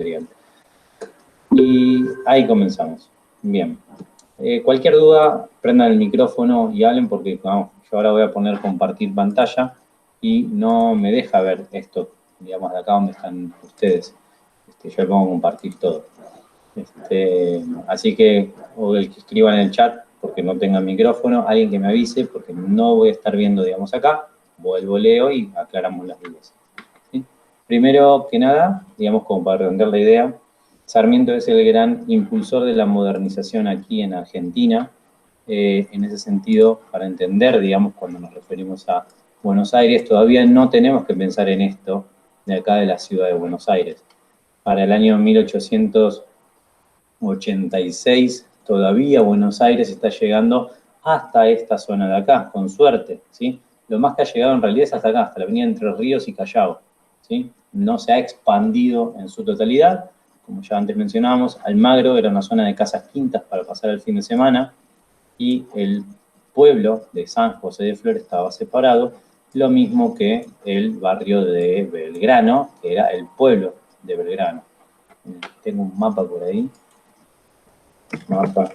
material. Y ahí comenzamos. Bien. Cualquier duda, prendan el micrófono y hablen porque vamos, yo ahora voy a poner compartir pantalla y no me deja ver esto, digamos, de acá donde están ustedes. Yo le pongo compartir todo. Así que, o el que escriba en el chat porque no tenga micrófono, alguien que me avise porque no voy a estar viendo, digamos, acá, vuelvo, leo y aclaramos las dudas. ¿Sí? Primero que nada, digamos, como para redondear la idea, Sarmiento es el gran impulsor de la modernización aquí en Argentina. En ese sentido, para entender, digamos, cuando nos referimos a Buenos Aires, todavía no tenemos que pensar en esto de acá de la ciudad de Buenos Aires. Para el año 1886, todavía Buenos Aires está llegando hasta esta zona de acá, con suerte, ¿sí? Lo más que ha llegado en realidad es hasta acá, hasta la avenida Entre Ríos y Callao, ¿sí? No se ha expandido en su totalidad. Como ya antes mencionábamos, Almagro era una zona de casas quintas para pasar el fin de semana y el pueblo de San José de Flores estaba separado, lo mismo que el barrio de Belgrano, que era el pueblo de Belgrano. Tengo un mapa por ahí. Mapa,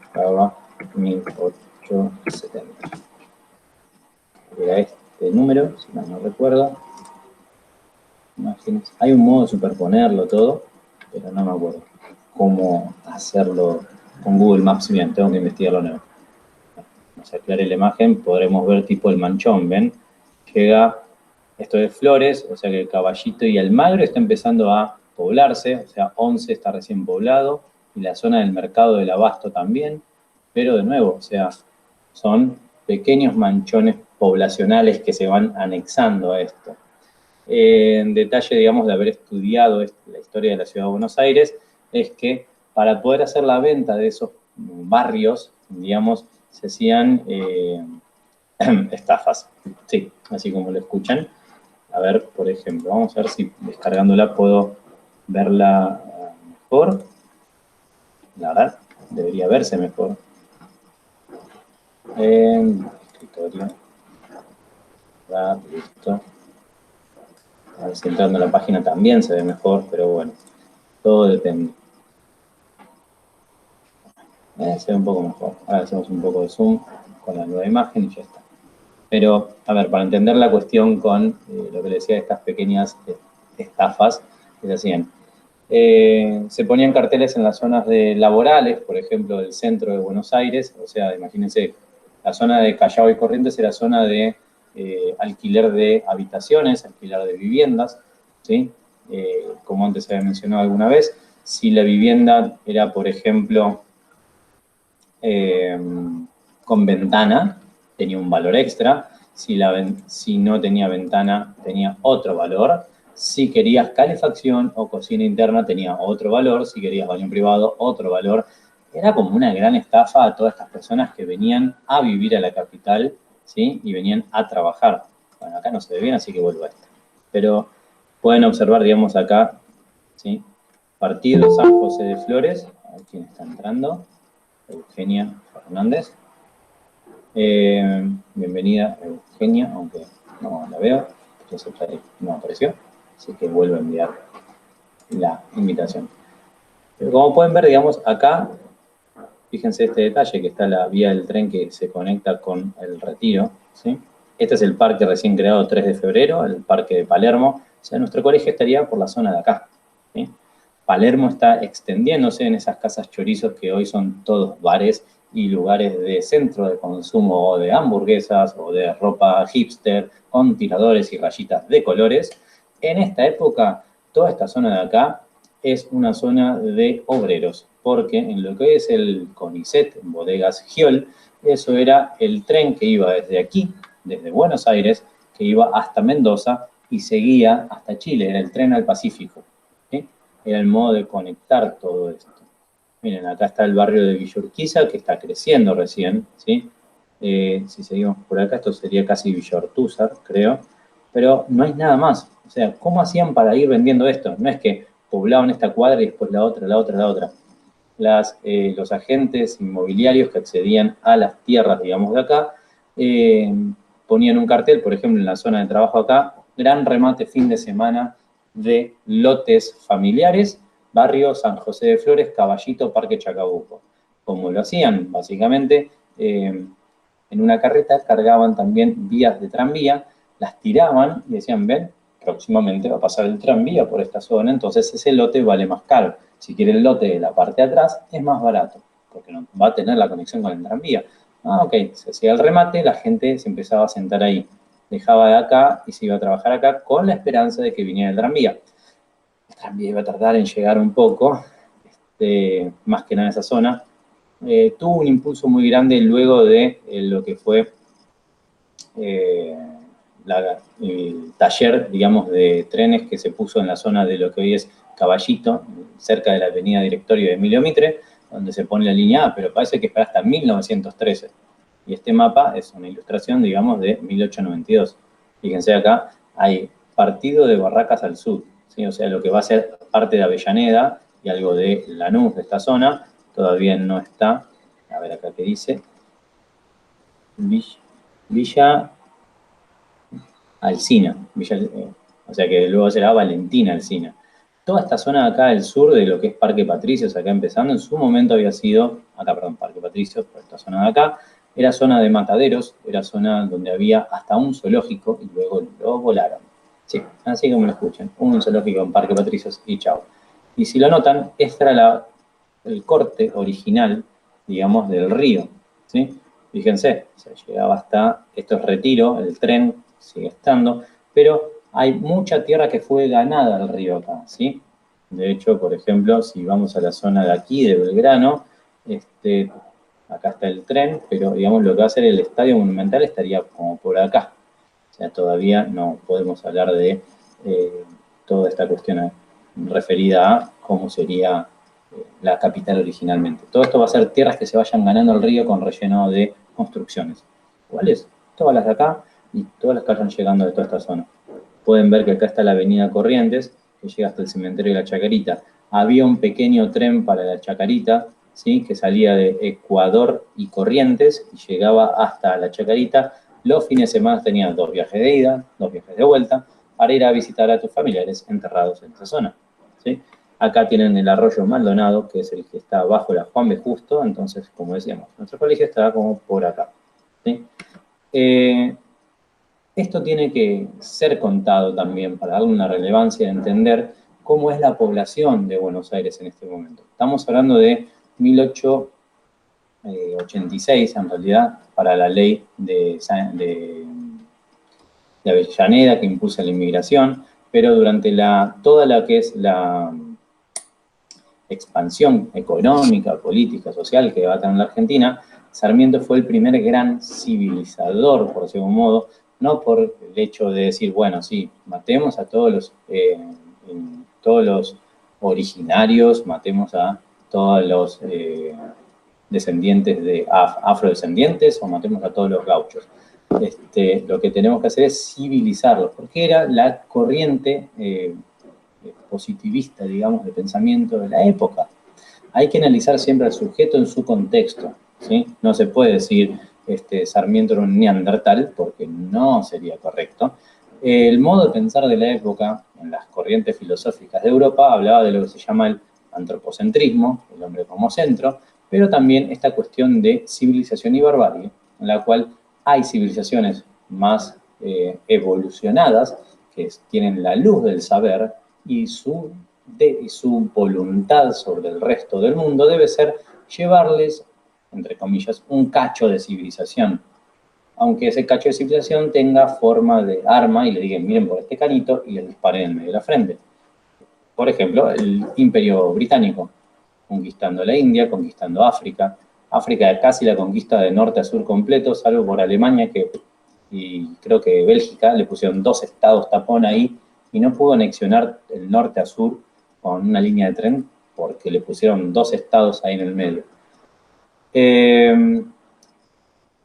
estaba 1870. Era este número, si no recuerdo. Imágenes. Hay un modo de superponerlo todo, pero no me acuerdo cómo hacerlo con Google Maps bien, tengo que investigarlo nuevo. Nos aclare la imagen, podremos ver tipo el manchón, ¿ven? Llega, esto de Flores, o sea que el Caballito y Almagro está empezando a poblarse, o sea, 11 está recién poblado, y la zona del mercado del Abasto también, pero de nuevo, o sea, son pequeños manchones poblacionales que se van anexando a esto. En detalle, digamos, de haber estudiado la historia de la ciudad de Buenos Aires, es que para poder hacer la venta de esos barrios, digamos, se hacían estafas, sí, así como lo escuchan. A ver, por ejemplo, vamos a ver si descargándola puedo verla mejor. La verdad, debería verse mejor. Escritorio. Listo. A ver si entrando a la página también se ve mejor, pero bueno, todo depende. Se ve un poco mejor. Ahora hacemos un poco de zoom con la nueva imagen y ya está. Pero, a ver, para entender la cuestión con lo que le decía de estas pequeñas estafas que se hacían. Se ponían carteles en las zonas laborales, por ejemplo, del centro de Buenos Aires. O sea, imagínense, la zona de Callao y Corrientes era zona de alquiler de habitaciones, alquiler de viviendas, ¿sí? Como antes se había mencionado alguna vez, si la vivienda era, por ejemplo, con ventana, tenía un valor extra. Si no tenía ventana, tenía otro valor. Si querías calefacción o cocina interna, tenía otro valor. Si querías baño privado, otro valor. Era como una gran estafa a todas estas personas que venían a vivir a la capital, ¿sí? Y venían a trabajar. Bueno, acá no se ve bien, así que vuelvo a esto. Pero pueden observar, digamos, acá, ¿sí? Partido San José de Flores. A ver quién está entrando. Eugenia Fernández. Bienvenida Eugenia, aunque no la veo, entonces no apareció, así que vuelvo a enviar la invitación. Pero como pueden ver, digamos, acá, fíjense este detalle, que está la vía del tren que se conecta con el Retiro, ¿sí? Este es el parque recién creado 3 de febrero, el parque de Palermo, o sea, nuestro colegio estaría por la zona de acá, ¿sí? Palermo está extendiéndose en esas casas chorizos que hoy son todos bares y lugares de centro de consumo o de hamburguesas o de ropa hipster con tiradores y rayitas de colores. En esta época, toda esta zona de acá es una zona de obreros, porque en lo que es el CONICET, Bodegas Giol, eso era el tren que iba desde aquí, desde Buenos Aires, que iba hasta Mendoza y seguía hasta Chile, era el tren al Pacífico, ¿sí? Era el modo de conectar todo esto. Miren, acá está el barrio de Villa Urquiza, que está creciendo recién, ¿sí? Si seguimos por acá, esto sería casi Villa Ortúzar, creo. Pero no hay nada más. O sea, ¿cómo hacían para ir vendiendo esto? No es que poblaban esta cuadra y después la otra, la otra, la otra. Los agentes inmobiliarios que accedían a las tierras, digamos, de acá, ponían un cartel, por ejemplo, en la zona de trabajo acá, gran remate fin de semana de lotes familiares, barrio San José de Flores, Caballito, Parque Chacabuco. Como lo hacían, básicamente, en una carreta cargaban también vías de tranvía, las tiraban y decían, ven, próximamente va a pasar el tranvía por esta zona, entonces ese lote vale más caro. Si quiere el lote de la parte de atrás, es más barato, porque no va a tener la conexión con el tranvía. Ah, ok, se hacía el remate, la gente se empezaba a sentar ahí. Dejaba de acá y se iba a trabajar acá con la esperanza de que viniera el tranvía. El tranvía iba a tardar en llegar un poco, más que nada en esa zona. Tuvo un impulso muy grande luego de lo que fue el taller, digamos, de trenes que se puso en la zona de lo que hoy es Caballito, cerca de la avenida Directorio de Emilio Mitre, donde se pone la línea A, pero parece que es para hasta 1913. Y este mapa es una ilustración, digamos, de 1892. Fíjense acá, hay partido de Barracas al sur, ¿sí? O sea, lo que va a ser parte de Avellaneda y algo de Lanús, de esta zona, todavía no está. A ver acá qué dice. Villa Alsina, o sea que luego será Valentina Alsina. Toda esta zona de acá del sur, de lo que es Parque Patricios, acá empezando, en su momento había sido, Parque Patricios, por esta zona de acá, era zona de mataderos, era zona donde había hasta un zoológico y luego lo volaron. Sí, así como lo escuchan, un zoológico en Parque Patricios y chao. Y si lo notan, este era el corte original, digamos, del río, ¿sí? Fíjense, se llegaba hasta, esto es Retiro, el tren sigue estando, pero hay mucha tierra que fue ganada al río acá, ¿sí? De hecho, por ejemplo, si vamos a la zona de aquí, de Belgrano, acá está el tren, pero digamos lo que va a ser el Estadio Monumental estaría como por acá. O sea, todavía no podemos hablar de toda esta cuestión referida a cómo sería la capital originalmente. Todo esto va a ser tierras que se vayan ganando al río con relleno de construcciones. ¿Cuáles? Todas las de acá y todas las que vayan llegando de toda esta zona. Pueden ver que acá está la avenida Corrientes, que llega hasta el cementerio de la Chacarita. Había un pequeño tren para la Chacarita, ¿sí? Que salía de Ecuador y Corrientes y llegaba hasta la Chacarita. Los fines de semana tenías 2 viajes de ida, 2 viajes de vuelta, para ir a visitar a tus familiares enterrados en esa zona, ¿sí? Acá tienen el arroyo Maldonado, que es el que está bajo la Juan B. Justo, entonces, como decíamos, nuestro colegio está como por acá, ¿sí? Esto tiene que ser contado también para darle una relevancia, entender cómo es la población de Buenos Aires en este momento. Estamos hablando de 1886, en realidad, para la ley de Avellaneda que impulsa la inmigración, pero durante toda la que es la expansión económica, política, social que va a tener la Argentina, Sarmiento fue el primer gran civilizador, por decirlo de algún modo, no por el hecho de decir, bueno, sí, matemos a todos los originarios, matemos a todos los descendientes de afrodescendientes o matemos a todos los gauchos. Lo que tenemos que hacer es civilizarlos, porque era la corriente positivista, digamos, de pensamiento de la época. Hay que analizar siempre al sujeto en su contexto, ¿sí? No se puede decir Sarmiento era un neandertal, porque no sería correcto. El modo de pensar de la época, en las corrientes filosóficas de Europa, hablaba de lo que se llama el antropocentrismo, el hombre como centro, pero también esta cuestión de civilización y barbarie, en la cual hay civilizaciones más evolucionadas, que tienen la luz del saber, y su voluntad sobre el resto del mundo debe ser llevarles, entre comillas, un cacho de civilización. Aunque ese cacho de civilización tenga forma de arma y le digan, miren por este canito, y le disparen en el medio de la frente. Por ejemplo, el Imperio Británico, conquistando la India, conquistando África. África casi la conquista de norte a sur completo, salvo por Alemania, y creo que Bélgica le pusieron 2 estados tapón ahí, y no pudo anexionar el norte a sur con una línea de tren porque le pusieron 2 estados ahí en el medio.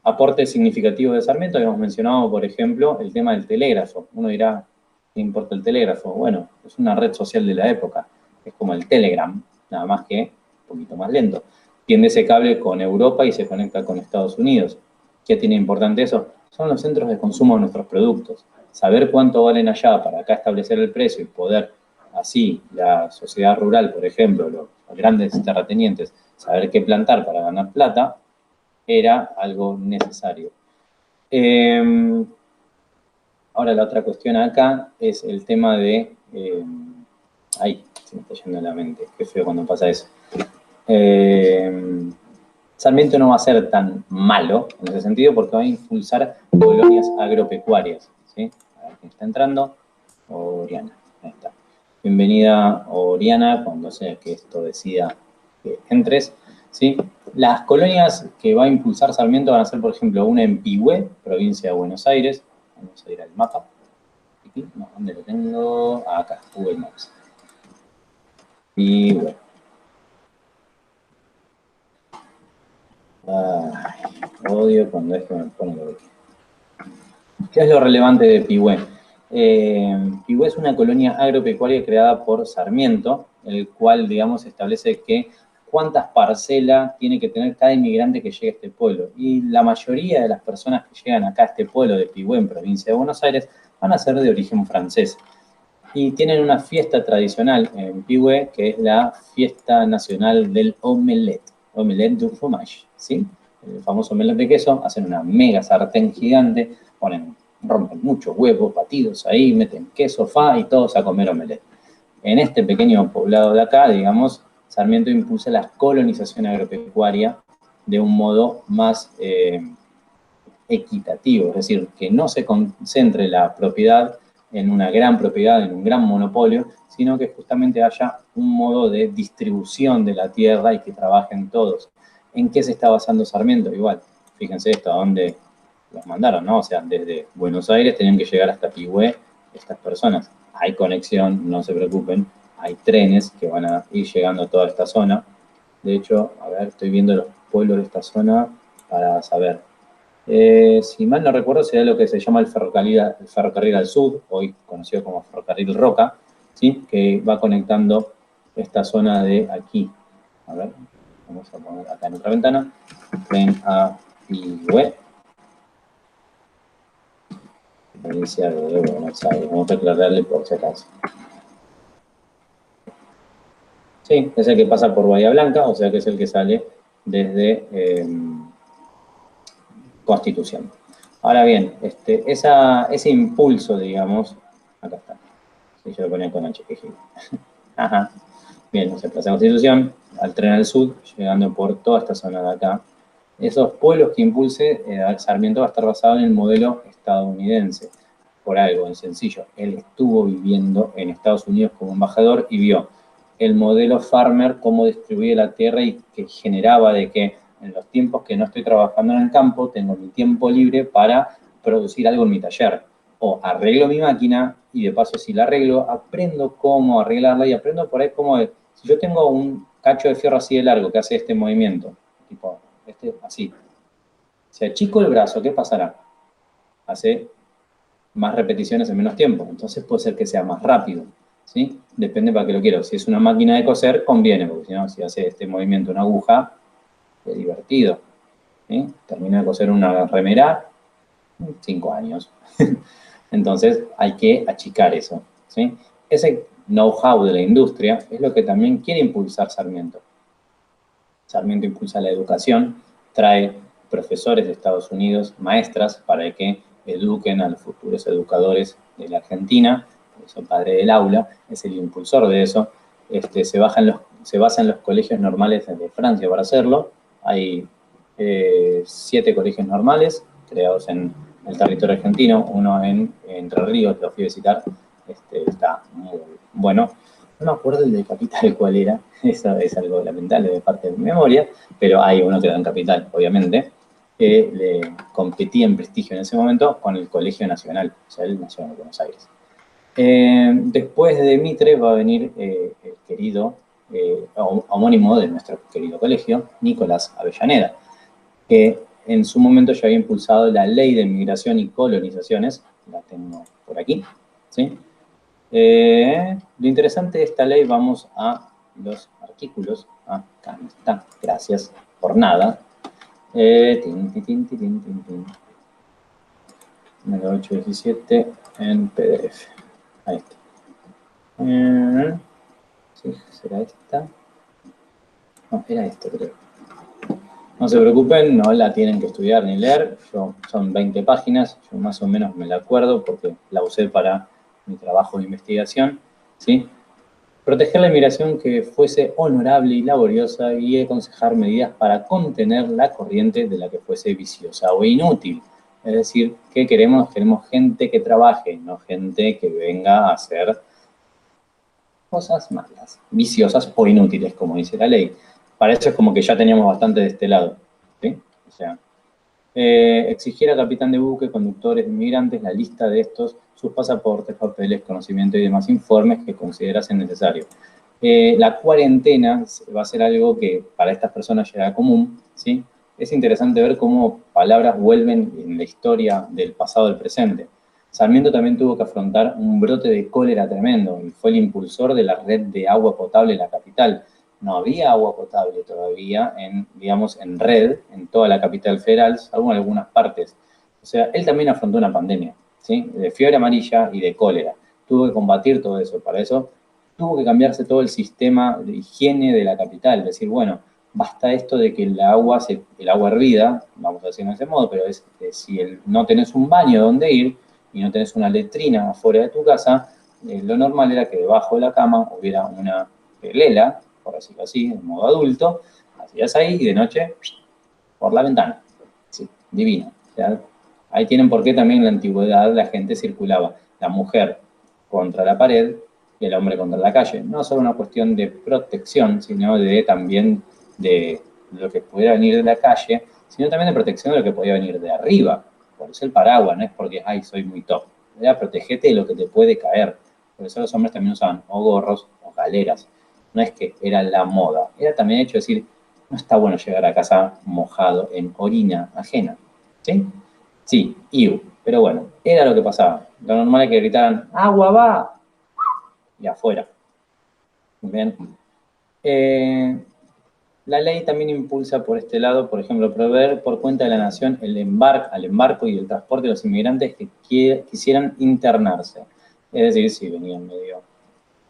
Aporte significativo de Sarmiento, habíamos mencionado, por ejemplo, el tema del telégrafo. Uno dirá, ¿qué importa el telégrafo? Bueno, es una red social de la época, es como el Telegram, nada más que un poquito más lento. Tiende ese cable con Europa y se conecta con Estados Unidos. ¿Qué tiene importante eso? Son los centros de consumo de nuestros productos. Saber cuánto valen allá para acá establecer el precio y poder así la sociedad rural, por ejemplo, los grandes terratenientes, saber qué plantar para ganar plata, era algo necesario. Ahora la otra cuestión acá es el tema de... ay, se me está yendo la mente, qué feo cuando pasa eso. Sarmiento no va a ser tan malo en ese sentido porque va a impulsar colonias agropecuarias. ¿Sí? A ver quién está entrando. Oriana, ahí está. Bienvenida, Oriana, cuando sea que esto decida que entres. ¿Sí? Las colonias que va a impulsar Sarmiento van a ser, por ejemplo, una en Pihue, provincia de Buenos Aires. Vamos a ir al mapa. No, ¿dónde lo tengo? Acá, Google Maps. Pihue. Odio cuando esto me pone lo que... ¿Qué es lo relevante de Pihue? Pihue es una colonia agropecuaria creada por Sarmiento, el cual, digamos, establece que cuántas parcelas tiene que tener cada inmigrante que llegue a este pueblo. Y la mayoría de las personas que llegan acá a este pueblo de Pihue, en provincia de Buenos Aires, van a ser de origen francés. Y tienen una fiesta tradicional en Pihue, que es la fiesta nacional del omelette, omelette du fromage, ¿sí? El famoso omelette de queso, hacen una mega sartén gigante, rompen muchos huevos batidos ahí, meten queso, y todos a comer omelette. En este pequeño poblado de acá, digamos, Sarmiento impulsa la colonización agropecuaria de un modo más equitativo, es decir, que no se concentre la propiedad en una gran propiedad, en un gran monopolio, sino que justamente haya un modo de distribución de la tierra y que trabajen todos. ¿En qué se está basando Sarmiento? Igual, fíjense esto, a dónde los mandaron, ¿no? O sea, desde Buenos Aires tenían que llegar hasta Pihue estas personas. Hay conexión, no se preocupen, hay trenes que van a ir llegando a toda esta zona. De hecho, a ver, estoy viendo los pueblos de esta zona para saber. Si mal no recuerdo, será lo que se llama el ferrocarril al sur, hoy conocido como ferrocarril Roca, ¿sí? Que va conectando esta zona de aquí. A ver, vamos a poner acá en otra ventana. Ven a Pihue, provincia de Buenos Aires. Vamos a aclararle por si acaso. Sí, es el que pasa por Bahía Blanca, o sea que es el que sale desde Constitución. Ahora bien, ese impulso, digamos, acá está. Sí, yo lo ponía con H, que giro. Ajá. Bien, o sea, Plaza Constitución, al tren al sur, llegando por toda esta zona de acá. Esos pueblos que impulse, Sarmiento va a estar basado en el modelo estadounidense. Por algo, en sencillo. Él estuvo viviendo en Estados Unidos como embajador y vio el modelo farmer, cómo distribuye la tierra y que generaba de que en los tiempos que no estoy trabajando en el campo, tengo mi tiempo libre para producir algo en mi taller. O arreglo mi máquina y de paso si la arreglo, aprendo cómo arreglarla y aprendo por ahí cómo... Si yo tengo un cacho de fierro así de largo que hace este movimiento, tipo, así. Si achico el brazo, ¿qué pasará? Hace más repeticiones en menos tiempo. Entonces puede ser que sea más rápido. ¿Sí? Depende para qué lo quiero. Si es una máquina de coser, conviene, porque si no, si hace este movimiento una aguja, es divertido. ¿Sí? Termina de coser una remera, 5 años. Entonces hay que achicar eso. ¿Sí? Ese know-how de la industria es lo que también quiere impulsar Sarmiento. Sarmiento impulsa la educación, trae profesores de Estados Unidos, maestras, para que eduquen a los futuros educadores de la Argentina. Por eso padre del aula, es el impulsor de eso. Se basa en los colegios normales de Francia para hacerlo. Hay 7 colegios normales creados en el territorio argentino, uno en Entre Ríos, lo fui a visitar, está muy bueno. No me acuerdo el de Capital cuál era, eso es algo lamentable de parte de mi memoria, pero hay uno que da en Capital, obviamente, que le competía en prestigio en ese momento con el Colegio Nacional, o sea, el Nacional de Buenos Aires. Después de Mitre va a venir el querido, homónimo de nuestro querido colegio, Nicolás Avellaneda, que en su momento ya había impulsado la Ley de Migración y Colonizaciones, la tengo por aquí, ¿sí? Lo interesante de esta ley, vamos a los artículos. Acá no está, gracias por nada. 817 en PDF. Ahí está. Sí, ¿será esta? No, era esto, creo. No se preocupen, no la tienen que estudiar ni leer. Son 20 páginas, yo más o menos me la acuerdo porque la usé para mi trabajo de investigación, ¿sí? Proteger la inmigración que fuese honorable y laboriosa y aconsejar medidas para contener la corriente de la que fuese viciosa o inútil. Es decir, ¿qué queremos? Queremos gente que trabaje, no gente que venga a hacer cosas malas, viciosas o inútiles, como dice la ley. Para eso es como que ya teníamos bastante de este lado, ¿sí? O sea, exigir al capitán de buque, conductores de inmigrantes, la lista de estos, sus pasaportes, papeles, conocimiento y demás informes que considerasen necesarios. La cuarentena va a ser algo que para estas personas ya era común, ¿sí? Es interesante ver cómo palabras vuelven en la historia del pasado al presente. Sarmiento también tuvo que afrontar un brote de cólera tremendo y fue el impulsor de la red de agua potable en la capital. No había agua potable todavía digamos, en red, en toda la capital federal, salvo en algunas partes. O sea, él también afrontó una pandemia, ¿sí? De fiebre amarilla y de cólera. Tuvo que combatir todo eso. Para eso tuvo que cambiarse todo el sistema de higiene de la capital. Decir, bueno, basta esto de que el agua hervida, vamos a decirlo de ese modo, pero es que si no tenés un baño donde ir y no tenés una letrina afuera de tu casa, lo normal era que debajo de la cama hubiera una lela, por decirlo así, en modo adulto, hacías ahí y de noche por la ventana. Sí, divino. O sea, ahí tienen por qué también en la antigüedad la gente circulaba, la mujer contra la pared y el hombre contra la calle. No solo una cuestión de protección, sino también de lo que pudiera venir de la calle, sino también de protección de lo que podía venir de arriba. Por eso el paraguas, no es porque, ay, soy muy top. Era protegete de lo que te puede caer. Por eso los hombres también usaban o gorros o galeras. No es que era la moda, era también hecho decir, no está bueno llegar a casa mojado en orina ajena. ¿Sí? Sí, iu. Pero bueno, era lo que pasaba. Lo normal es que gritaran, ¡agua va! Y afuera. Bien. La ley también impulsa por este lado, por ejemplo, proveer por cuenta de la nación al embarco y el transporte de los inmigrantes que quisieran internarse. Es decir, si venían medio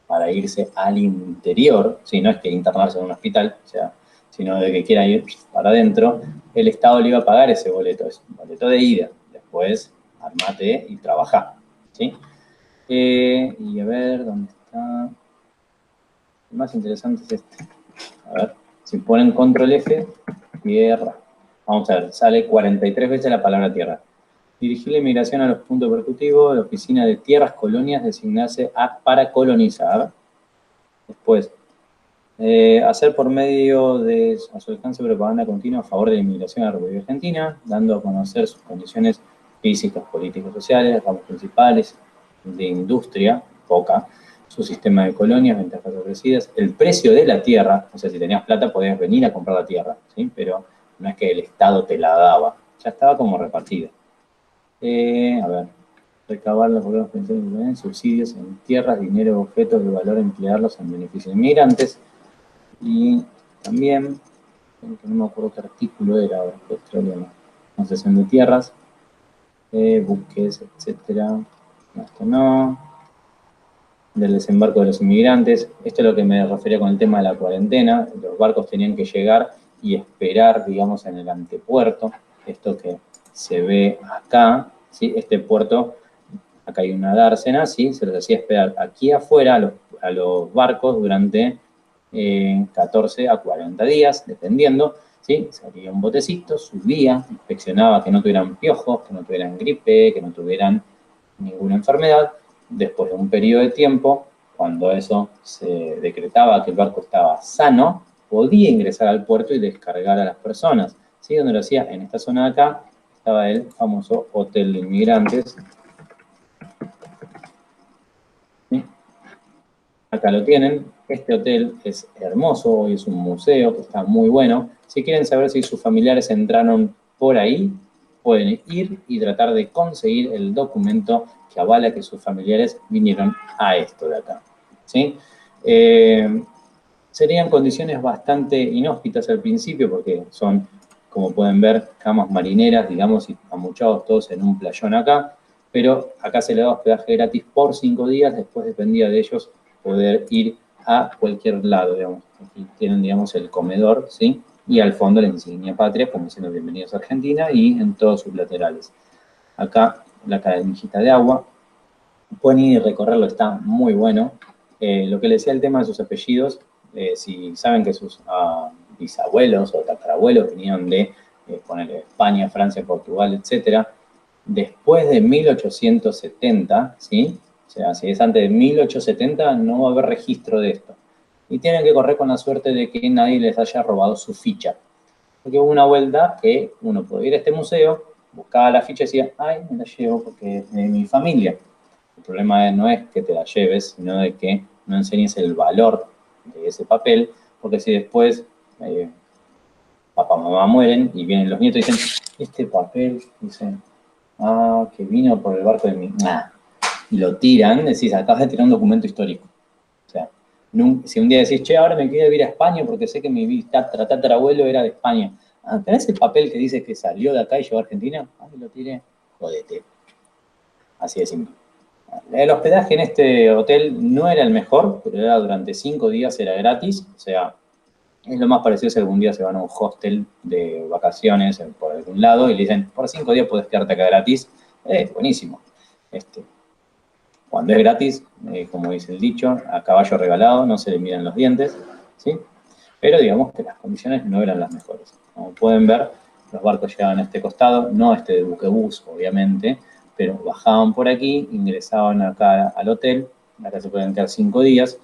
para irse al interior, si no es que internarse en un hospital, o sea, sino de que quiera ir para adentro, el Estado le iba a pagar ese boleto, es un boleto de ida. Después, armate y trabajá, ¿sí? Y a ver, ¿dónde está? El más interesante es este. A ver, si ponen control F, tierra. Vamos a ver, sale 43 veces la palabra tierra. Dirigir la inmigración a los puntos percutivos, la oficina de tierras, colonias, designarse para colonizar. Después, hacer por medio de a su alcance propaganda continua a favor de la inmigración a la República Argentina, dando a conocer sus condiciones físicas, políticas, sociales, ramos principales de industria, poca, su sistema de colonias, ventajas ofrecidas, el precio de la tierra, o sea, si tenías plata podías venir a comprar la tierra, ¿sí? Pero no es que el Estado te la daba, ya estaba como repartida. A ver, recabar los programas pensiones, subsidios en tierras, dinero, objetos de valor, emplearlos en beneficio de inmigrantes. Y también, no me acuerdo qué artículo era ahora, concesión de tierras, buques, etcétera. No, esto no. Del desembarco de los inmigrantes. Esto es lo que me refería con el tema de la cuarentena. Los barcos tenían que llegar y esperar, digamos, en el antepuerto. Esto que se ve acá, ¿sí? Este puerto, acá hay una dársena, ¿sí? Se los hacía esperar aquí afuera a los barcos durante 14 a 40 días, dependiendo, ¿sí? Salía un botecito, subía, inspeccionaba que no tuvieran piojos, que no tuvieran gripe, que no tuvieran ninguna enfermedad. Después de un periodo de tiempo, cuando eso se decretaba que el barco estaba sano, podía ingresar al puerto y descargar a las personas. ¿Sí? Donde lo hacía, en esta zona de acá, estaba el famoso Hotel de Inmigrantes. ¿Sí? Acá lo tienen. Este hotel es hermoso, hoy es un museo que está muy bueno. Si quieren saber si sus familiares entraron por ahí, pueden ir y tratar de conseguir el documento que avala que sus familiares vinieron a esto de acá. ¿Sí? Serían condiciones bastante inhóspitas al principio porque son, como pueden ver, camas marineras, digamos, y amuchados todos en un playón acá, pero acá se le da hospedaje gratis por 5 días, después dependía de ellos poder ir a cualquier lado, digamos. Aquí tienen, digamos, el comedor, ¿sí? Y al fondo la insignia patria, como diciendo bienvenidos a Argentina, y en todos sus laterales. Acá la canillita de agua. Pueden ir y recorrerlo, está muy bueno. Lo que les decía el tema de sus apellidos, si saben que sus bisabuelos o tatarabuelos venían de ponerle España, Francia, Portugal, etcétera, después de 1870, ¿sí? O sea, si es antes de 1870, no va a haber registro de esto. Y tienen que correr con la suerte de que nadie les haya robado su ficha. Porque hubo una vuelta que uno podía ir a este museo, buscaba la ficha y decía, ay, me la llevo porque es de mi familia. El problema no es que te la lleves, sino de que no enseñes el valor de ese papel, porque si después papá y mamá mueren y vienen los nietos y dicen, este papel, dicen, que vino por el barco de mi... Nah. Y lo tiran, decís, acabas de tirar un documento histórico. O sea, si un día decís, che, ahora me quiero ir a España porque sé que mi tatarabuelo era de España. ¿Tenés el papel que dice que salió de acá y llegó a Argentina? Lo tiré. Jodete. Así de simple. El hospedaje en este hotel no era el mejor, pero era durante 5 días, era gratis. O sea, es lo más parecido si algún día se van a un hostel de vacaciones por algún lado y le dicen, por 5 días puedes quedarte acá gratis. Buenísimo. Cuando es gratis, como dice el dicho, a caballo regalado no se le miran los dientes, ¿sí? Pero digamos que las condiciones no eran las mejores. Como pueden ver, los barcos llegaban a este costado, no este de buquebús, obviamente, pero bajaban por aquí, ingresaban acá al hotel, acá se pueden quedar 5 días,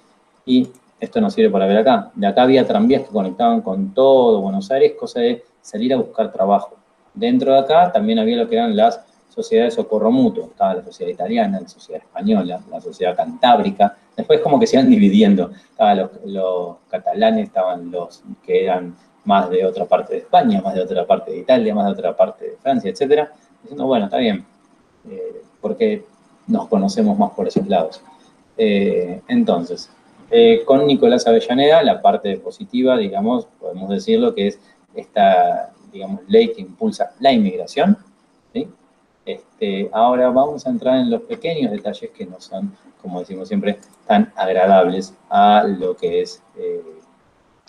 y esto nos sirve para ver acá. De acá había tranvías que conectaban con todo Buenos Aires, cosa de salir a buscar trabajo. Dentro de acá también había lo que eran las sociedades de socorro mutuo. Estaba la sociedad italiana, la sociedad española, la sociedad cantábrica. Después como que se iban dividiendo. Estaban los catalanes, estaban los que eran más de otra parte de España, más de otra parte de Italia, más de otra parte de Francia, etc. Diciendo, bueno, está bien, porque nos conocemos más por esos lados. Entonces, con Nicolás Avellaneda, la parte positiva, digamos, podemos decirlo, que es esta, digamos, ley que impulsa la inmigración, ¿sí? Ahora vamos a entrar en los pequeños detalles que no son, como decimos siempre, tan agradables a lo que es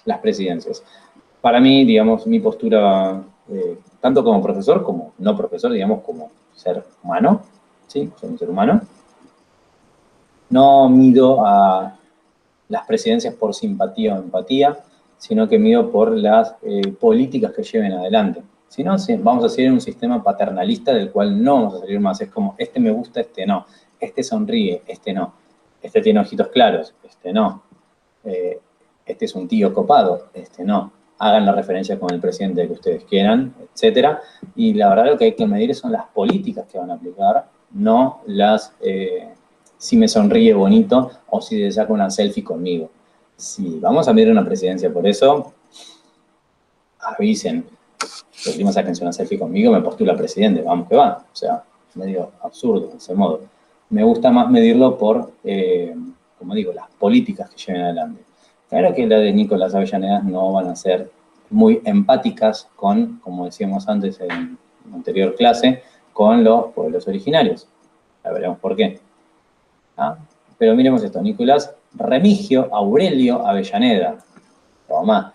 las presidencias. Para mí, digamos, mi postura, tanto como profesor como no profesor, digamos, como ser humano, ¿sí? Soy un ser humano. No mido a las presidencias por simpatía o empatía, sino que mido por las políticas que lleven adelante. Si no, vamos a seguir en un sistema paternalista del cual no vamos a salir más. Es como, este me gusta, este no. Este sonríe, este no. Este tiene ojitos claros, este no. Este es un tío copado, este no. Hagan la referencia con el presidente que ustedes quieran, etc. Y la verdad lo que hay que medir son las políticas que van a aplicar, no las... si me sonríe bonito o si se saca una selfie conmigo. Si vamos a medir una presidencia por eso, avisen. Si el primo sáquense una selfie conmigo, me postula presidente, vamos que va. O sea, medio absurdo de ese modo. Me gusta más medirlo por, como digo, las políticas que lleven adelante. Claro que las de Nicolás Avellaneda no van a ser muy empáticas con, como decíamos antes en la anterior clase, con los pueblos originarios. Ya veremos por qué. Pero miremos esto, Nicolás Remigio Aurelio Avellaneda. Toma.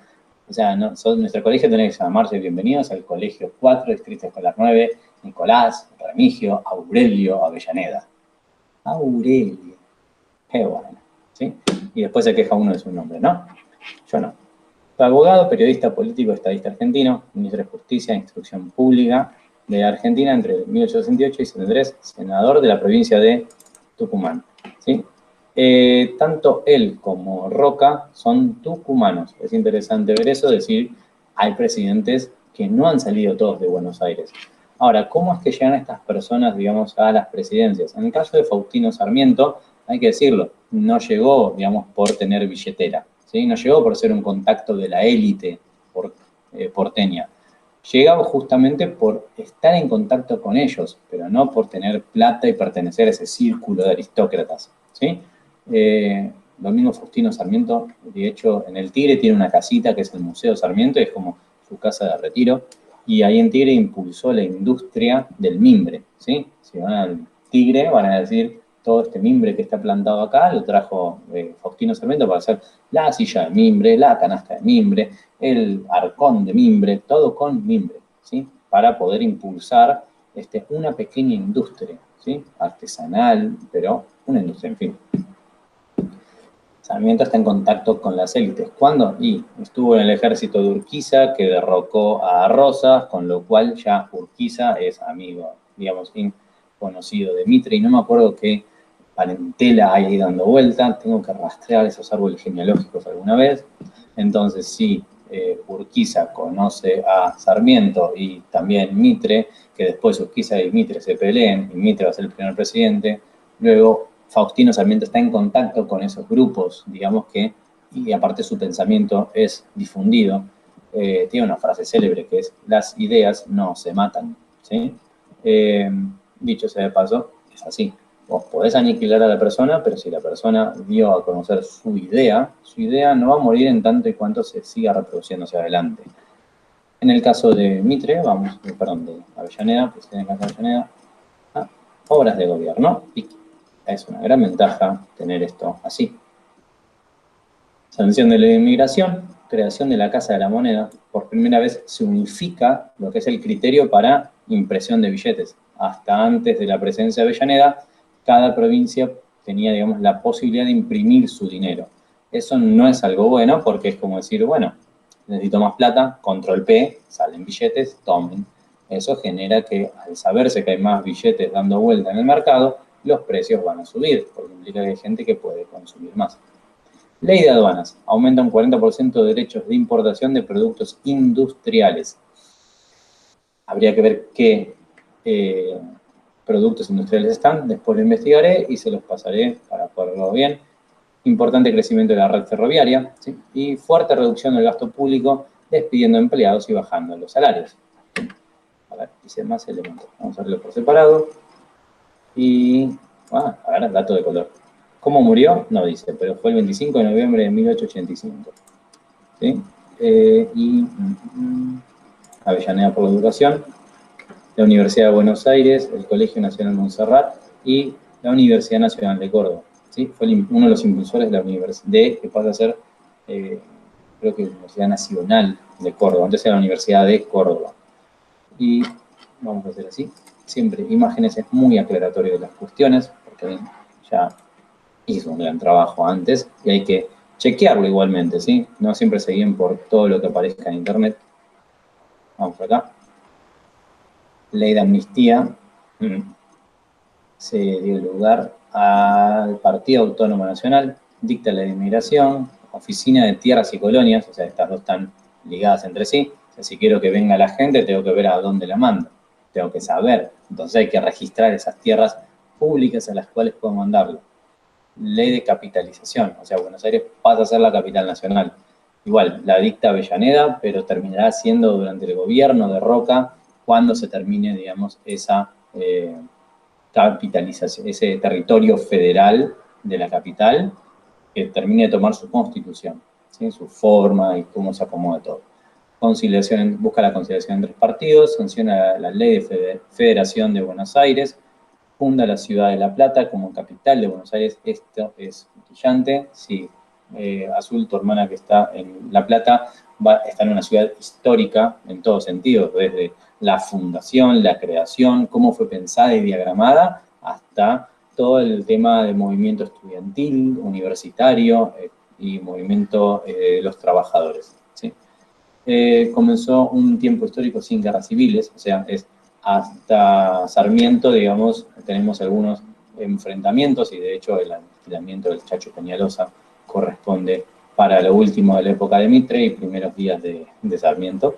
O sea, nuestro colegio tiene que llamarse bienvenidos al colegio 4, distrito escolar 9, Nicolás Remigio Aurelio Avellaneda. Aurelio. Qué bueno. ¿Sí? Y después se queja uno de su nombre, ¿no? Yo no. Fue abogado, periodista político, estadista argentino, ministro de Justicia e Instrucción Pública de Argentina entre 1868 y 73, senador de la provincia de Tucumán. ¿Sí? Tanto él como Roca son tucumanos. Es interesante ver eso, decir, hay presidentes que no han salido todos de Buenos Aires. Ahora, ¿cómo es que llegan estas personas, digamos, a las presidencias? En el caso de Faustino Sarmiento, hay que decirlo, no llegó, digamos, por tener billetera, ¿sí? No llegó por ser un contacto de la élite porteña. Llegaba justamente por estar en contacto con ellos, pero no por tener plata y pertenecer a ese círculo de aristócratas, ¿sí? Domingo Faustino Sarmiento, de hecho, en el Tigre tiene una casita que es el Museo Sarmiento, y es como su casa de retiro, y ahí en Tigre impulsó la industria del mimbre, ¿sí? Si van al Tigre van a decir todo este mimbre que está plantado acá lo trajo Faustino Sarmiento para hacer la silla de mimbre, la canasta de mimbre, el arcón de mimbre, todo con mimbre, ¿sí? Para poder impulsar una pequeña industria, ¿sí? Artesanal, pero una industria, en fin. Sarmiento está en contacto con las élites. ¿Cuándo? Y estuvo en el ejército de Urquiza, que derrocó a Rosas, con lo cual ya Urquiza es amigo, digamos, conocido de Mitre, y no me acuerdo qué parentela hay ahí dando vuelta. Tengo que rastrear esos árboles genealógicos alguna vez. Entonces, sí, Urquiza conoce a Sarmiento y también Mitre, que después Urquiza y Mitre se peleen, y Mitre va a ser el primer presidente. Luego, Faustino Sarmiento está en contacto con esos grupos, digamos que, y aparte su pensamiento es difundido. Tiene una frase célebre que es: las ideas no se matan, ¿sí? Dicho sea de paso, es así. Vos podés aniquilar a la persona, pero si la persona dio a conocer su idea no va a morir en tanto y cuanto se siga reproduciendo hacia adelante. En el caso de Mitre, de Avellaneda, presidente de Avellaneda, obras de gobierno, y es una gran ventaja tener esto así. Sanción de la inmigración, creación de la Casa de la Moneda. Por primera vez se unifica lo que es el criterio para impresión de billetes. Hasta antes de la presencia de Avellaneda, cada provincia tenía, digamos, la posibilidad de imprimir su dinero. Eso no es algo bueno porque es como decir, bueno, necesito más plata, control P, salen billetes, tomen. Eso genera que, al saberse que hay más billetes dando vuelta en el mercado, los precios van a subir, porque implica que hay gente que puede consumir más. Ley de aduanas. Aumenta un 40% de derechos de importación de productos industriales. Habría que ver qué productos industriales están, después lo investigaré y se los pasaré para poderlo bien. Importante crecimiento de la red ferroviaria, ¿sí? Y fuerte reducción del gasto público, despidiendo empleados y bajando los salarios. A ver, dice más elementos. Vamos a verlo por separado. Y, a ver, dato de color. ¿Cómo murió? No dice, pero fue el 25 de noviembre de 1885. ¿Sí? Avellaneda por la educación, la Universidad de Buenos Aires, el Colegio Nacional Montserrat y la Universidad Nacional de Córdoba. ¿Sí? Fue uno de los impulsores de la universidad, que pasa a ser, creo que la Universidad Nacional de Córdoba, antes era la Universidad de Córdoba. Y vamos a hacer así, siempre imágenes es muy aclaratorio de las cuestiones, porque ya hizo un gran trabajo antes y hay que chequearlo igualmente, ¿sí? No siempre se guíen por todo lo que aparezca en internet. Vamos por acá. Ley de amnistía. Se dio lugar al Partido Autónomo Nacional, dicta la ley de inmigración, Oficina de Tierras y Colonias, o sea, estas dos están ligadas entre sí. O sea, si quiero que venga la gente, tengo que ver a dónde la mando, tengo que saber. Entonces hay que registrar esas tierras públicas a las cuales puedo mandarlo. Ley de capitalización, o sea, Buenos Aires pasa a ser la capital nacional. Igual, la dicta Avellaneda, pero terminará siendo durante el gobierno de Roca cuando se termine, digamos, esa capitalización, ese territorio federal de la capital, que termine de tomar su constitución, ¿sí? Su forma y cómo se acomoda todo. Conciliación, busca la conciliación entre partidos, sanciona la ley de federación de Buenos Aires, funda la ciudad de La Plata como capital de Buenos Aires. Esto es brillante. Sí, Azul, tu hermana que está en La Plata, está en una ciudad histórica en todos sentidos, desde la fundación, la creación, cómo fue pensada y diagramada, hasta todo el tema de movimiento estudiantil, universitario y movimiento de los trabajadores. ¿Sí? Comenzó un tiempo histórico sin guerras civiles, o sea, hasta Sarmiento, digamos, tenemos algunos enfrentamientos y de hecho el aniquilamiento del Chacho Peñalosa corresponde para lo último de la época de Mitre y primeros días de Sarmiento.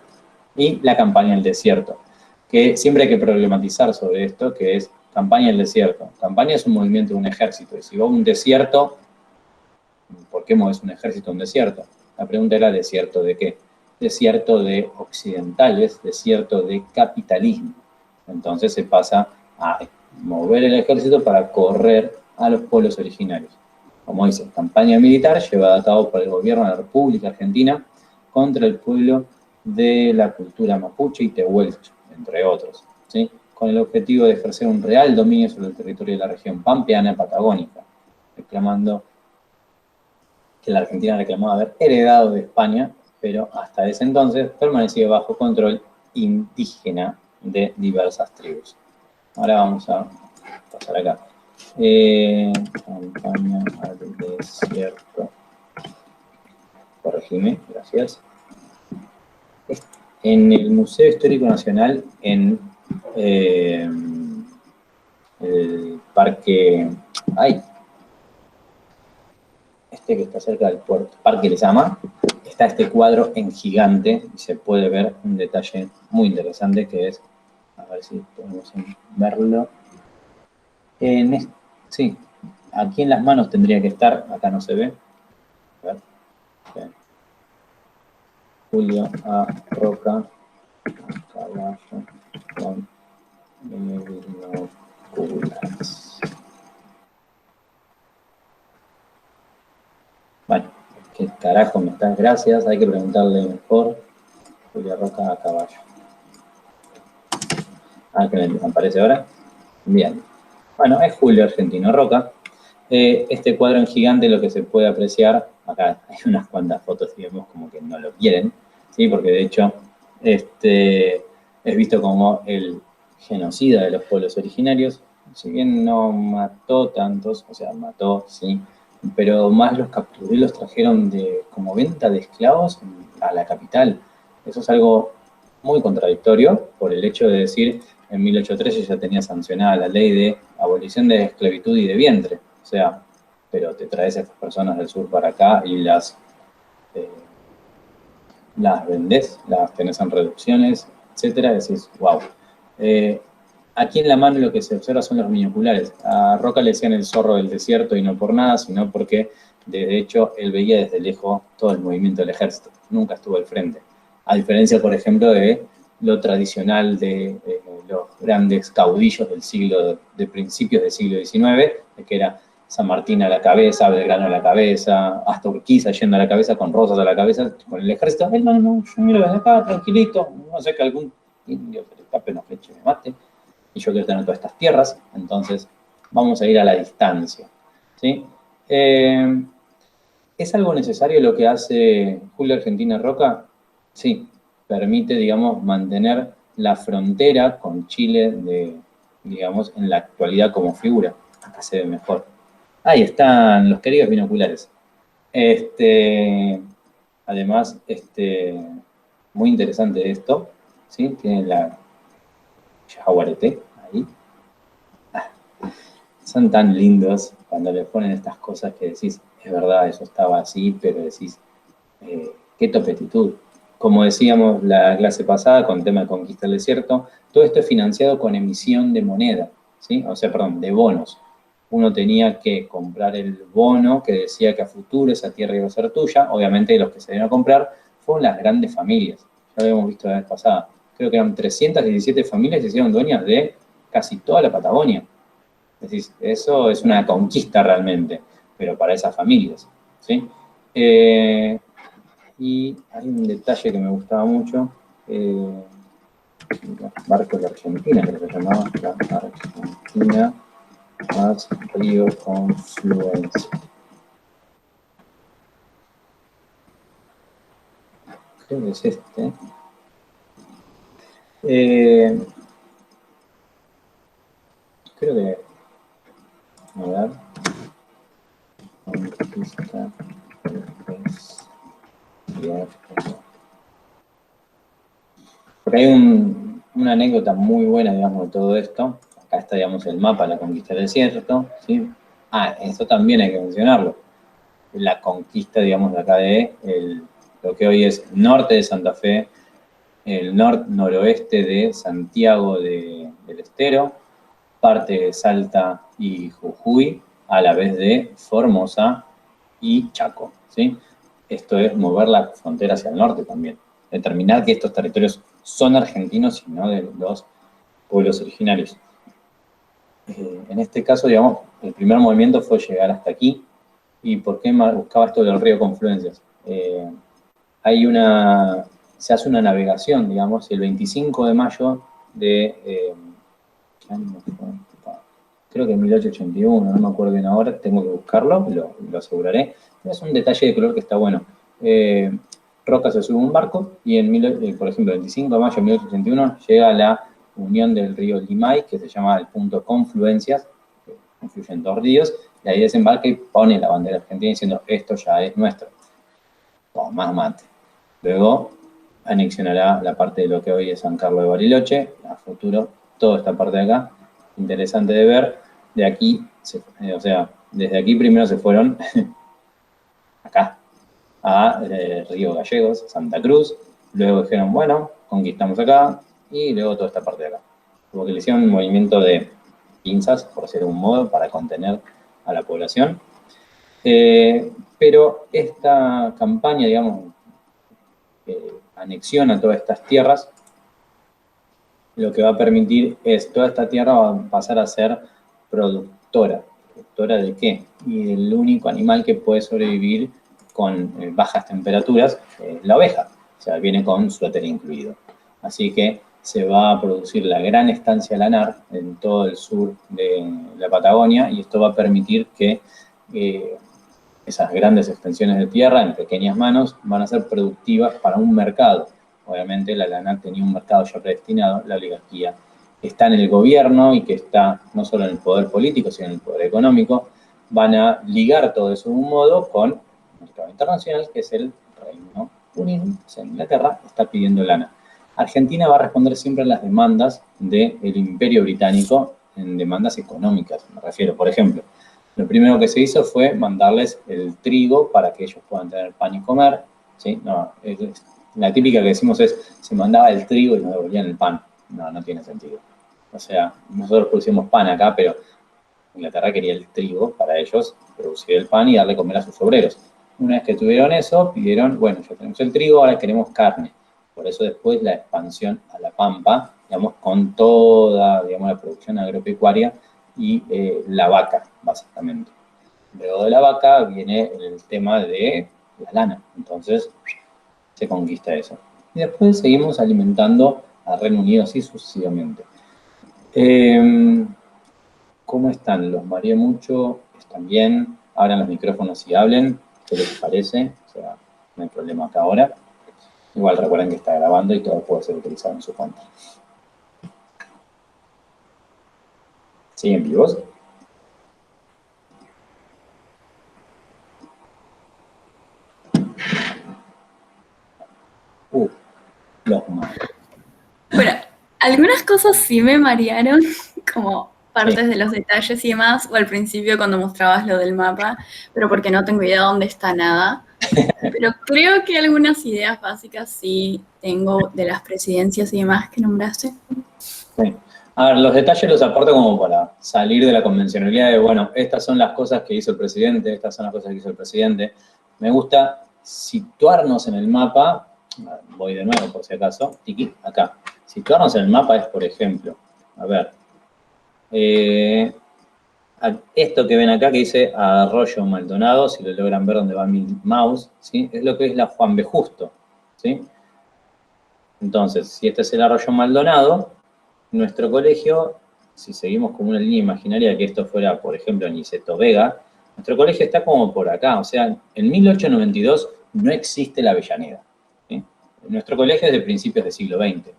Y la campaña del desierto, que siempre hay que problematizar sobre esto, que es campaña del desierto. Campaña es un movimiento de un ejército, y si va a un desierto, ¿por qué mueves un ejército a un desierto? La pregunta era: ¿desierto de qué? Desierto de occidentales, desierto de capitalismo. Entonces se pasa a mover el ejército para correr a los pueblos originarios. Como dice, campaña militar llevada a cabo por el gobierno de la República Argentina contra el pueblo de la cultura mapuche y tehuelche, entre otros, ¿sí? con el objetivo de ejercer un real dominio sobre el territorio de la región pampeana patagónica, reclamando que la Argentina reclamaba haber heredado de España, pero hasta ese entonces permanecía bajo control indígena de diversas tribus. Ahora vamos a pasar acá. Campaña al desierto. Corregime, gracias. En el Museo Histórico Nacional, en el parque... este que está cerca del puerto, Parque Lezama, está este cuadro en gigante y se puede ver un detalle muy interesante que es, a ver si podemos verlo. Sí, aquí en las manos tendría que estar, acá no se ve. A ver. Bien. Julio A. Roca, caballo con binoculares. Bueno, ¿qué carajo me estás? Gracias, hay que preguntarle mejor. Julio Roca a caballo. Que me aparece ahora. Bien. Bueno, es Julio Argentino Roca. Este cuadro en gigante lo que se puede apreciar, acá hay unas cuantas fotos y vemos como que no lo quieren, ¿sí? Porque de hecho es visto como el genocida de los pueblos originarios, si bien no mató tantos, o sea, mató, sí, pero más los capturó y los trajeron como venta de esclavos a la capital. Eso es algo muy contradictorio por el hecho de decir, en 1813 ya tenía sancionada la ley de abolición de esclavitud y de vientre. O sea, pero te traes a estas personas del sur para acá y las vendés, las tenés en reducciones, etcétera, y decís, wow. Aquí en la mano lo que se observa son los binoculares. A Roca le decían el zorro del desierto y no por nada, sino porque, de hecho, él veía desde lejos todo el movimiento del ejército. Nunca estuvo al frente. A diferencia, por ejemplo, de lo tradicional de los grandes caudillos de principios del siglo XIX, que era San Martín a la cabeza, Belgrano a la cabeza, hasta Urquiza yendo a la cabeza, con Rosas a la cabeza, con el ejército. Él no, yo miro desde acá, tranquilito, no sé que algún indio se le escape una flecha y me mate, y yo quiero tener todas estas tierras, entonces vamos a ir a la distancia, ¿sí? ¿Es algo necesario lo que hace Julio Argentino Roca? Sí, permite, digamos, mantener la frontera con Chile, digamos, en la actualidad como figura. Acá se ve mejor. Ahí están los queridos binoculares. Además, muy interesante esto, ¿sí? Tiene la jaguarete ahí. Son tan lindos cuando le ponen estas cosas que decís, es verdad, eso estaba así, pero decís, qué topetitud. Como decíamos la clase pasada con el tema de conquista del desierto, todo esto es financiado con emisión de moneda, ¿sí? O sea, perdón, de bonos. Uno tenía que comprar el bono que decía que a futuro esa tierra iba a ser tuya. Obviamente los que se dieron a comprar fueron las grandes familias. Ya lo habíamos visto la vez pasada. Creo que eran 317 familias que se hicieron dueñas de casi toda la Patagonia. Es decir, eso es una conquista realmente, pero para esas familias, ¿sí? Y hay un detalle que me gustaba mucho, barco de Argentina, creo que se llamaba, la Argentina más Río Confluencia. Creo que es este. Creo que, a ver, conquista, porque hay una anécdota muy buena, digamos, de todo esto. Acá está, digamos, el mapa de la conquista del desierto, ¿sí? Esto también hay que mencionarlo. La conquista, digamos, de acá lo que hoy es norte de Santa Fe, el noroeste de Santiago del Estero, parte de Salta y Jujuy, a la vez de Formosa y Chaco, ¿sí? Esto es mover la frontera hacia el norte también. Determinar que estos territorios son argentinos y no de los pueblos originarios. En este caso, digamos, el primer movimiento fue llegar hasta aquí. ¿Y por qué buscaba esto del río Confluencias? Se hace una navegación, digamos, el 25 de mayo de qué año fue? Creo que en 1881, no me acuerdo bien ahora, tengo que buscarlo, lo aseguraré. Es un detalle de color que está bueno. Roca se sube a un barco y por ejemplo, el 25 de mayo de 1881 llega a la unión del río Limay, que se llama el punto confluencias, que confluyen dos ríos, y ahí desembarca y pone la bandera argentina diciendo esto ya es nuestro. Más mate. Luego anexionará la parte de lo que hoy es San Carlos de Bariloche, a futuro, toda esta parte de acá, interesante de ver. De aquí, o sea, desde aquí primero se fueron acá, a Río Gallegos, Santa Cruz, luego dijeron, bueno, conquistamos acá, y luego toda esta parte de acá. Como que le hicieron un movimiento de pinzas, por decirlo de un modo, para contener a la población. Pero esta campaña, digamos, anexiona todas estas tierras, lo que va a permitir es, toda esta tierra va a pasar a ser productora. ¿Productora de qué? Y el único animal que puede sobrevivir con bajas temperaturas es la oveja, o sea, viene con suéter incluido. Así que se va a producir la gran estancia lanar en todo el sur de la Patagonia y esto va a permitir que esas grandes extensiones de tierra en pequeñas manos van a ser productivas para un mercado. Obviamente la lana tenía un mercado ya predestinado, la oligarquía está en el gobierno y que está no solo en el poder político, sino en el poder económico, van a ligar todo eso de un modo con el mercado internacional, que es el Reino Unido, o sea, Inglaterra está pidiendo lana. Argentina va a responder siempre a las demandas del Imperio Británico en demandas económicas, me refiero, por ejemplo, lo primero que se hizo fue mandarles el trigo para que ellos puedan tener pan y comer, ¿sí? No, la típica que decimos es, se mandaba el trigo y nos devolvían el pan. No, no tiene sentido. O sea, nosotros producimos pan acá, pero Inglaterra quería el trigo para ellos, producir el pan y darle comer a sus obreros. Una vez que tuvieron eso, pidieron, bueno, ya tenemos el trigo, ahora queremos carne. Por eso después la expansión a la pampa, digamos, con toda, digamos, la producción agropecuaria y la vaca, básicamente. Luego de la vaca viene el tema de la lana. Entonces, se conquista eso. Y después seguimos alimentando a Reino Unido así sucesivamente. ¿Cómo están? Los mareé mucho, están bien, abran los micrófonos y hablen, ¿qué les parece? O sea, no hay problema acá ahora. Igual recuerden que está grabando y todo puede ser utilizado en su cuenta. ¿Siguen vivos? Los mareé. Bueno, algunas cosas sí me marearon, como partes Sí. de los detalles y demás, o al principio cuando mostrabas lo del mapa, pero porque no tengo idea dónde está nada. Pero creo que algunas ideas básicas sí tengo de las presidencias y demás que nombraste. Sí. A ver, los detalles los aporto como para salir de la convencionalidad de, bueno, estas son las cosas que hizo el presidente, estas son las cosas que hizo el presidente. Me gusta situarnos en el mapa, voy de nuevo por si acaso, tiki, acá. Situarnos en el mapa es, por ejemplo, a ver, esto que ven acá que dice Arroyo Maldonado, si lo logran ver donde va mi mouse, ¿sí? Es lo que es la Juan B. Justo, ¿sí? Entonces, si este es el Arroyo Maldonado, nuestro colegio, si seguimos como una línea imaginaria que esto fuera, por ejemplo, Niceto Vega, nuestro colegio está como por acá, o sea, en 1892 no existe la Avellaneda, ¿sí? Nuestro colegio es de principios del siglo XX.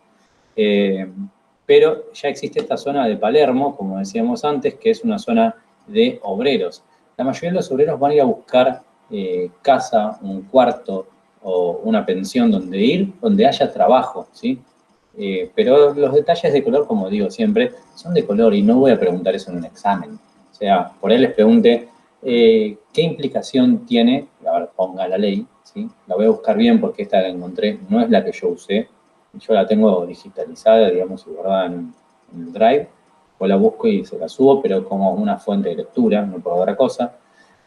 Pero ya existe esta zona de Palermo, como decíamos antes, que es una zona de obreros. La mayoría de los obreros van a ir a buscar casa, un cuarto o una pensión donde ir, donde haya trabajo, ¿sí? Pero los detalles de color, como digo siempre, son de color y no voy a preguntar eso en un examen. O sea, por ahí les pregunte qué implicación tiene, a ver, ponga la ley, ¿sí? La voy a buscar bien porque esta la encontré, no es la que yo usé, yo la tengo digitalizada, digamos, y guardada en el Drive, o la busco y se la subo, pero como una fuente de lectura, no por otra cosa.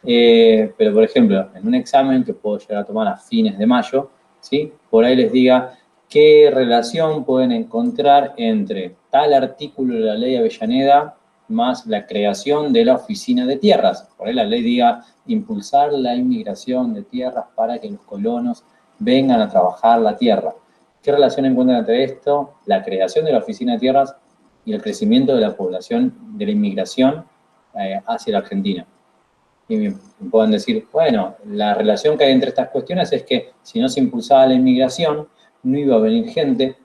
Pero, por ejemplo, en un examen que puedo llegar a tomar a fines de mayo, ¿sí? Por ahí les diga qué relación pueden encontrar entre tal artículo de la ley Avellaneda más la creación de la oficina de tierras. Por ahí la ley diga impulsar la inmigración de tierras para que los colonos vengan a trabajar la tierra. ¿Qué relación encuentran entre esto, la creación de la oficina de tierras y el crecimiento de la población, de la inmigración hacia la Argentina. Y me pueden decir, bueno, la relación que hay entre estas cuestiones es que si no se impulsaba la inmigración, no iba a venir gente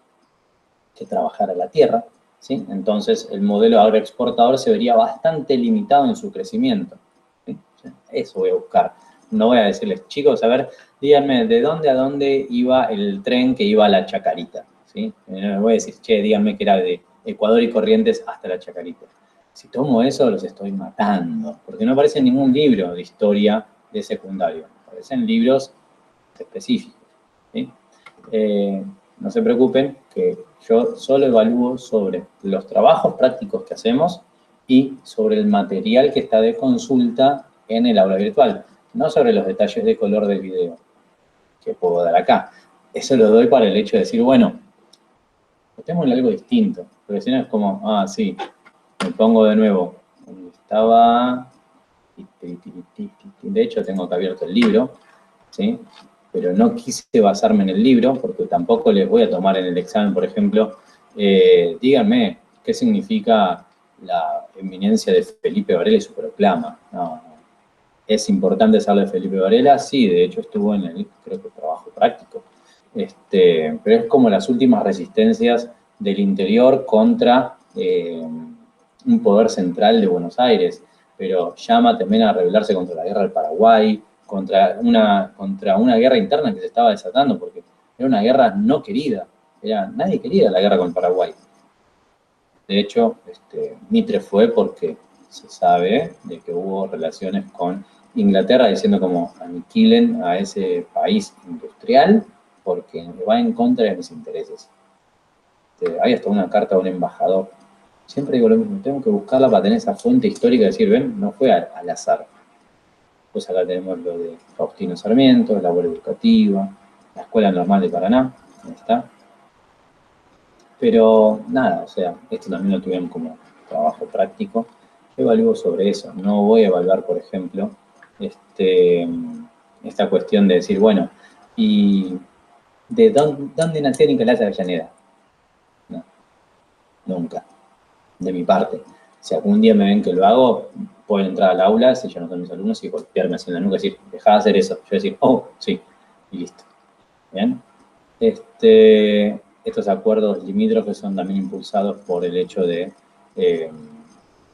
que trabajara la tierra, ¿sí? Entonces el modelo agroexportador se vería bastante limitado en su crecimiento, ¿sí? Eso voy a buscar. No voy a decirles, chicos, a ver, díganme, ¿de dónde a dónde iba el tren que iba a la Chacarita? ¿Sí? No les voy a decir, che, díganme que era de Ecuador y Corrientes hasta la Chacarita. Si tomo eso, los estoy matando, porque no aparece en ningún libro de historia de secundario, aparecen libros específicos, ¿sí? No se preocupen, que yo solo evalúo sobre los trabajos prácticos que hacemos y sobre el material que está de consulta en el aula virtual, no sobre los detalles de color del video que puedo dar acá. Eso lo doy para el hecho de decir, bueno, tenemos algo distinto, porque si no es como, ah, sí, me pongo de nuevo. Estaba, de hecho tengo que abierto el libro, ¿sí? Pero no quise basarme en el libro, porque tampoco les voy a tomar en el examen, por ejemplo, díganme qué significa la eminencia de Felipe Varela y su proclama. No. ¿Es importante saber de Felipe Varela? Sí, de hecho estuvo en el, creo que trabajo práctico. Pero es como las últimas resistencias del interior contra un poder central de Buenos Aires, pero llama también a rebelarse contra la guerra del Paraguay, contra una guerra interna que se estaba desatando, porque era una guerra no querida, nadie quería la guerra con el Paraguay. De hecho, Mitre fue porque se sabe de que hubo relaciones con Inglaterra diciendo como aniquilen a ese país industrial porque va en contra de mis intereses. Hay hasta una carta de un embajador. Siempre digo lo mismo, tengo que buscarla para tener esa fuente histórica y decir, ven, no fue al azar. Pues acá tenemos lo de Faustino Sarmiento, la labor educativa, la Escuela Normal de Paraná, ahí está. Pero nada, o sea, esto también lo tuvieron como trabajo práctico. Yo evalúo sobre eso, no voy a evaluar, por ejemplo, esta cuestión de decir, bueno, ¿y de dónde nació Nicolás Avellaneda? No, nunca, de mi parte. Si algún día me ven que lo hago, pueden entrar al aula, si yo no son mis alumnos, y golpearme así en la nuca y decir, dejá de hacer eso. Yo decir, oh, sí, y listo. ¿Bien? Estos acuerdos limítrofes son también impulsados por el hecho de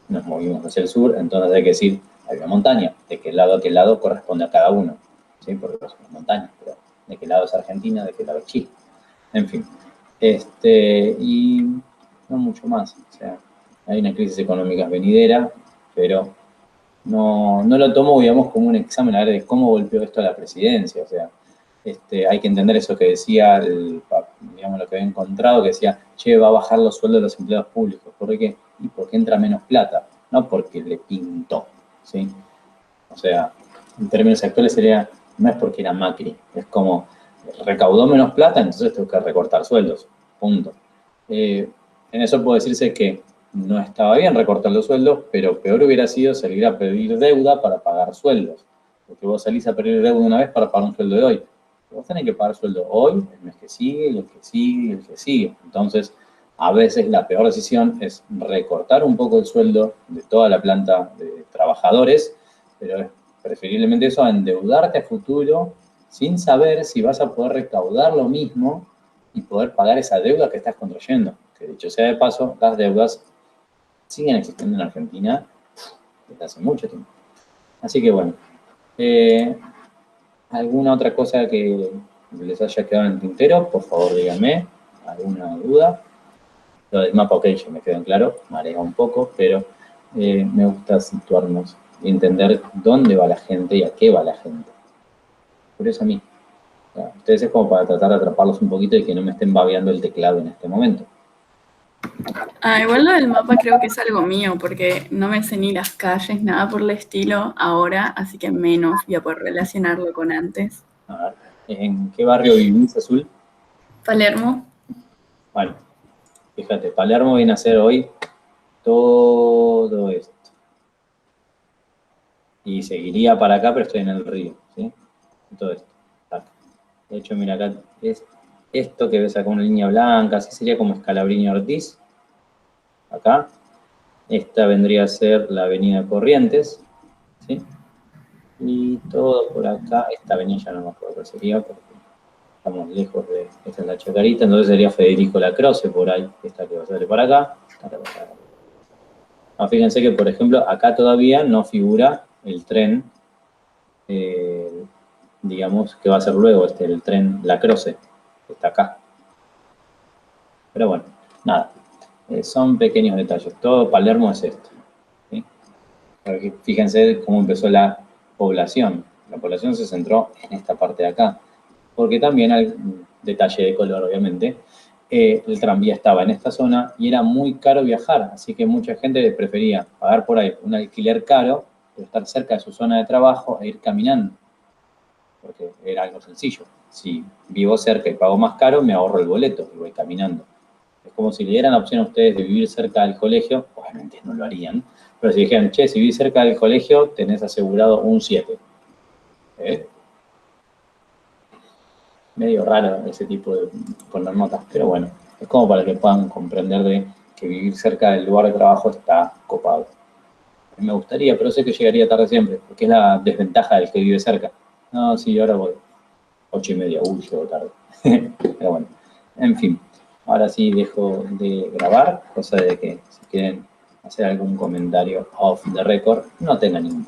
nos movimos hacia el sur, entonces hay que decir, hay una montaña, de qué lado a qué lado corresponde a cada uno, ¿sí? Porque son las montañas, pero de qué lado es Argentina, de qué lado es Chile. En fin, y no mucho más, o sea, hay una crisis económica venidera, pero no lo tomo, digamos, como un examen a ver de cómo golpeó esto a la presidencia, o sea, hay que entender eso que decía, digamos, lo que había encontrado, que decía, che, va a bajar los sueldos de los empleados públicos. ¿Por qué? Y porque entra menos plata, no porque le pintó, ¿sí? O sea, en términos actuales sería, no es porque era Macri, es como, recaudó menos plata, entonces tengo que recortar sueldos, punto. En eso puedo decirse que no estaba bien recortar los sueldos, pero peor hubiera sido salir a pedir deuda para pagar sueldos. Porque vos salís a pedir deuda una vez para pagar un sueldo de hoy. Vos tenés que pagar sueldo hoy, el mes que sigue, el que sigue, el que sigue. Entonces, a veces la peor decisión es recortar un poco el sueldo de toda la planta de trabajadores, pero es preferiblemente eso a endeudarte a futuro sin saber si vas a poder recaudar lo mismo y poder pagar esa deuda que estás contrayendo. Que dicho sea de paso, las deudas siguen existiendo en Argentina desde hace mucho tiempo. Así que bueno, ¿alguna otra cosa que les haya quedado en el tintero? Por favor, díganme. ¿Alguna duda? Lo del mapa, ok, ya me quedó en claro, marea un poco, pero me gusta situarnos y entender dónde va la gente y a qué va la gente. Por eso a mí. O sea, ustedes es como para tratar de atraparlos un poquito y que no me estén babeando el teclado en este momento. Igual lo del mapa creo que es algo mío, porque no me sé ni las calles, nada por el estilo ahora, así que menos voy a poder relacionarlo con antes. A ver, ¿en qué barrio vivís, Azul? Palermo. Bueno, fíjate, Palermo viene a ser hoy todo esto. Y seguiría para acá, pero estoy en el río, ¿sí? Todo esto. Acá. De hecho, mira, acá es esto que ves acá una línea blanca, así sería como Scalabrini Ortiz. acá. Esta vendría a ser la avenida Corrientes, ¿sí? Y todo por acá, esta avenida ya no me acuerdo cuál sería, porque estamos lejos de, esta es la Chacarita, entonces sería Federico Lacroze por ahí, esta que va a salir para acá. No, fíjense que, por ejemplo, acá todavía no figura el tren, digamos, que va a ser luego el tren Lacroze, que está acá. Pero bueno, nada, son pequeños detalles. Todo Palermo es esto, ¿sí? Fíjense cómo empezó la población. La población se centró en esta parte de acá, porque también hay un detalle de color, obviamente. El tranvía estaba en esta zona y era muy caro viajar, así que mucha gente prefería pagar por ahí un alquiler caro, pero estar cerca de su zona de trabajo e ir caminando, porque era algo sencillo. Si vivo cerca y pago más caro, me ahorro el boleto y voy caminando. Es como si le dieran la opción a ustedes de vivir cerca del colegio, obviamente no lo harían, pero si dijeran, che, si vivís cerca del colegio, tenés asegurado un 7. Medio raro ese tipo de poner notas, pero bueno, es como para que puedan comprender de que vivir cerca del lugar de trabajo está copado. A mí me gustaría, pero sé que llegaría tarde siempre, porque es la desventaja del que vive cerca. No, sí, ahora voy. 8:30, llego tarde. Pero bueno, en fin. Ahora sí dejo de grabar, cosa de que si quieren hacer algún comentario off the record, no tengan ningún problema.